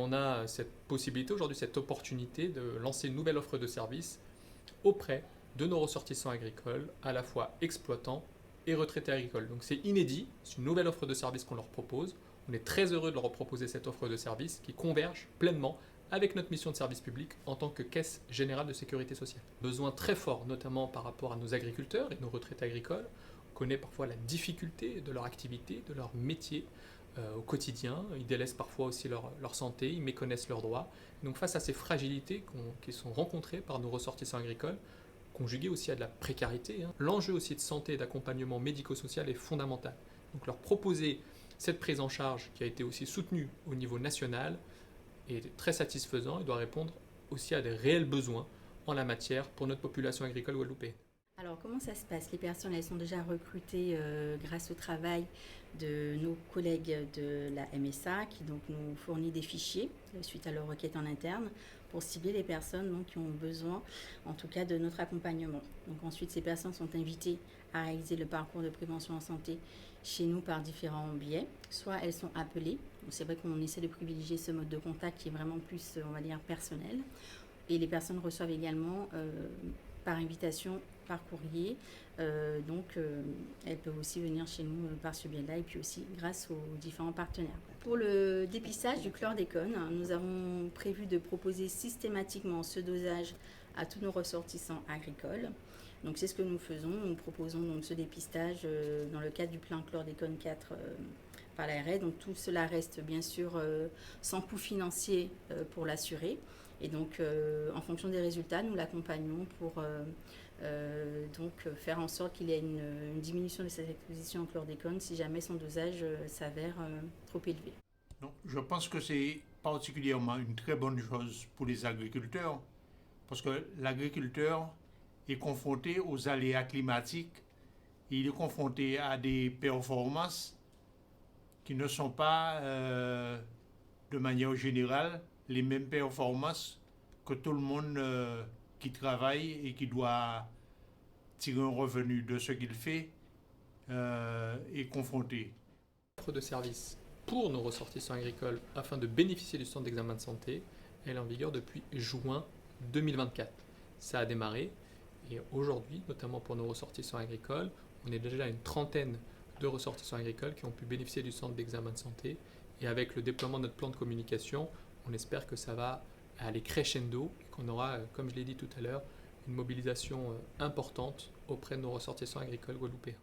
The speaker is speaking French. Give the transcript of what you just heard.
On a cette possibilité aujourd'hui, cette opportunité de lancer une nouvelle offre de service auprès de nos ressortissants agricoles, à la fois exploitants et retraités agricoles. Donc c'est inédit, c'est une nouvelle offre de service qu'on leur propose. On est très heureux de leur proposer cette offre de service qui converge pleinement avec notre mission de service public en tant que caisse générale de sécurité sociale. Besoin très fort, notamment par rapport à nos agriculteurs et nos retraités agricoles. On connaît parfois la difficulté de leur activité, de leur métier au quotidien. Ils délaissent parfois aussi leur santé, ils méconnaissent leurs droits. Donc face à ces fragilités qui sont rencontrées par nos ressortissants agricoles, conjuguées aussi à de la précarité, l'enjeu aussi de santé et d'accompagnement médico-social est fondamental. Donc leur proposer cette prise en charge qui a été aussi soutenue au niveau national est très satisfaisant et doit répondre aussi à des réels besoins en la matière pour notre population agricole guadeloupéenne. Alors, comment ça se passe? Les personnes, elles sont déjà recrutées grâce au travail de nos collègues de la MSA qui donc nous fournit des fichiers suite à leur requête en interne pour cibler les personnes donc, qui ont besoin, en tout cas, de notre accompagnement. Donc ensuite, ces personnes sont invitées à réaliser le parcours de prévention en santé chez nous par différents biais. Soit elles sont appelées, donc c'est vrai qu'on essaie de privilégier ce mode de contact qui est vraiment plus, on va dire, personnel. Et les personnes reçoivent également par invitation, par courrier. Elles peuvent aussi venir chez nous par ce biais-là et puis aussi grâce aux différents partenaires. Pour le dépistage du chlordécone, nous avons prévu de proposer systématiquement ce dosage à tous nos ressortissants agricoles. Donc c'est ce que nous faisons. Nous proposons donc ce dépistage dans le cadre du plan chlordécone 4 par l'ARS. Donc tout cela reste bien sûr sans coût financier pour l'assuré. Et donc, en fonction des résultats, nous l'accompagnons pour faire en sorte qu'il y ait une diminution de cette exposition au chlordécone si jamais son dosage s'avère trop élevé. Donc, je pense que c'est particulièrement une très bonne chose pour les agriculteurs parce que l'agriculteur est confronté aux aléas climatiques et il est confronté à des performances qui ne sont pas, de manière générale, les mêmes performances que tout le monde qui travaille et qui doit tirer un revenu de ce qu'il fait est confronté. L'offre de service pour nos ressortissants agricoles afin de bénéficier du centre d'examen de santé, elle est en vigueur depuis juin 2024. Ça a démarré et aujourd'hui, notamment pour nos ressortissants agricoles, on est déjà à une trentaine de ressortissants agricoles qui ont pu bénéficier du centre d'examen de santé et avec le déploiement de notre plan de communication, on espère que ça va aller crescendo et qu'on aura, comme je l'ai dit tout à l'heure, une mobilisation importante auprès de nos ressortissants agricoles guadeloupéens.